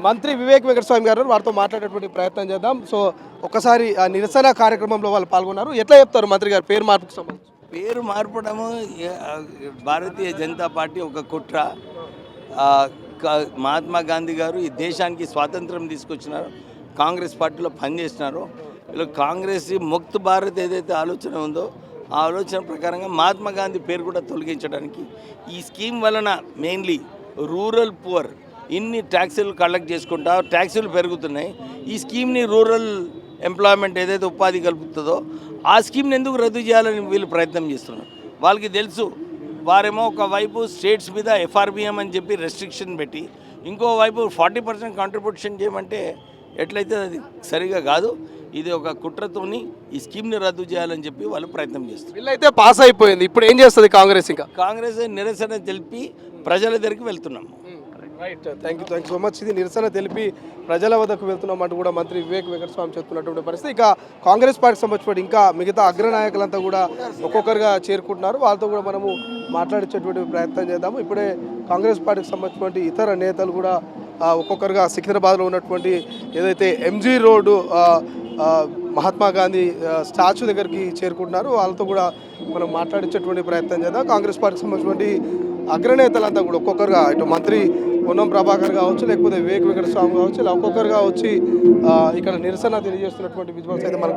మంత్రి వివేక్ వెంకటస్వామి గారు వారితో మాట్లాడేటువంటి ప్రయత్నం చేద్దాం. సో ఒకసారి ఆ నిరసన కార్యక్రమంలో వాళ్ళు పాల్గొన్నారు. ఎట్లా చెప్తారు మంత్రి గారు పేరు మార్పుకు సంబంధించి? పేరు మార్పడము భారతీయ జనతా పార్టీ ఒక కుట్ర. మహాత్మా గాంధీ గారు ఈ దేశానికి స్వాతంత్రం తీసుకొచ్చినారు, కాంగ్రెస్ పార్టీలో పనిచేసినారు. వీళ్ళు కాంగ్రెస్ ముక్త్ భారత్ ఏదైతే ఆలోచన ఉందో ఆ ఆలోచన ప్రకారంగా మహాత్మా గాంధీ పేరు కూడా తొలగించడానికి ఈ స్కీమ్ వలన మెయిన్లీ రూరల్ పువర్ ఇన్ని ట్యాక్సులు కలెక్ట్ చేసుకుంటా ట్యాక్సులు పెరుగుతున్నాయి. ఈ స్కీమ్ని రూరల్ ఎంప్లాయ్మెంట్ ఏదైతే ఉపాధి కలుపుతుందో ఆ స్కీమ్ని ఎందుకు రద్దు చేయాలని వీళ్ళు ప్రయత్నం చేస్తున్నారు. వాళ్ళకి తెలుసు, వారేమో ఒకవైపు స్టేట్స్ మీద ఎఫ్ఆర్బిఎం అని చెప్పి రెస్ట్రిక్షన్ పెట్టి ఇంకోవైపు 40% కాంట్రిబ్యూషన్ చేయమంటే ఎట్లయితే అది సరిగా కాదు. ఇది ఒక కుట్రతోని ఈ స్కీమ్ని రద్దు చేయాలని చెప్పి వాళ్ళు ప్రయత్నం చేస్తారు. వీళ్ళైతే పాస్ అయిపోయింది, ఇప్పుడు ఏం చేస్తుంది కాంగ్రెస్? ఇంకా కాంగ్రెస్ నిరసన తెలిపి ప్రజల దగ్గరికి వెళ్తున్నాము. Right, thank you so much. ఇది నిరసన తెలిపి ప్రజల వద్దకు వెళ్తున్నామంటూ కూడా మంత్రి వివేక్ వెంకటస్వామి చెప్తున్నటువంటి పరిస్థితి. ఇక కాంగ్రెస్ పార్టీకి సంబంధించి ఇంకా మిగతా అగ్రనాయకులంతా కూడా ఒక్కొక్కరుగా చేరుకుంటున్నారు. వాళ్ళతో కూడా మనము మాట్లాడించేటువంటి ప్రయత్నం చేద్దాము. ఇప్పుడే కాంగ్రెస్ పార్టీకి సంబంధించినటువంటి ఇతర నేతలు కూడా ఒక్కొక్కరుగా సికింద్రాబాద్లో ఉన్నటువంటి ఏదైతే MG road Mahatma Gandhi statue దగ్గరికి చేరుకుంటున్నారు. వాళ్ళతో కూడా మనం మాట్లాడించేటువంటి ప్రయత్నం చేద్దాం. కాంగ్రెస్ పార్టీకి సంబంధించినటువంటి అగ్రనేతలంతా కూడా ఒక్కొక్కరుగా ఇటు మంత్రి పొన్నం ప్రభాకర్ కావచ్చు, లేకపోతే వివేక్ వెంకటస్వామి కావచ్చు, ఇలా ఒక్కొక్కరుగా వచ్చి ఇక్కడ నిరసన తెలియజేస్తున్నటువంటి విజువల్స్ అయితే మనకు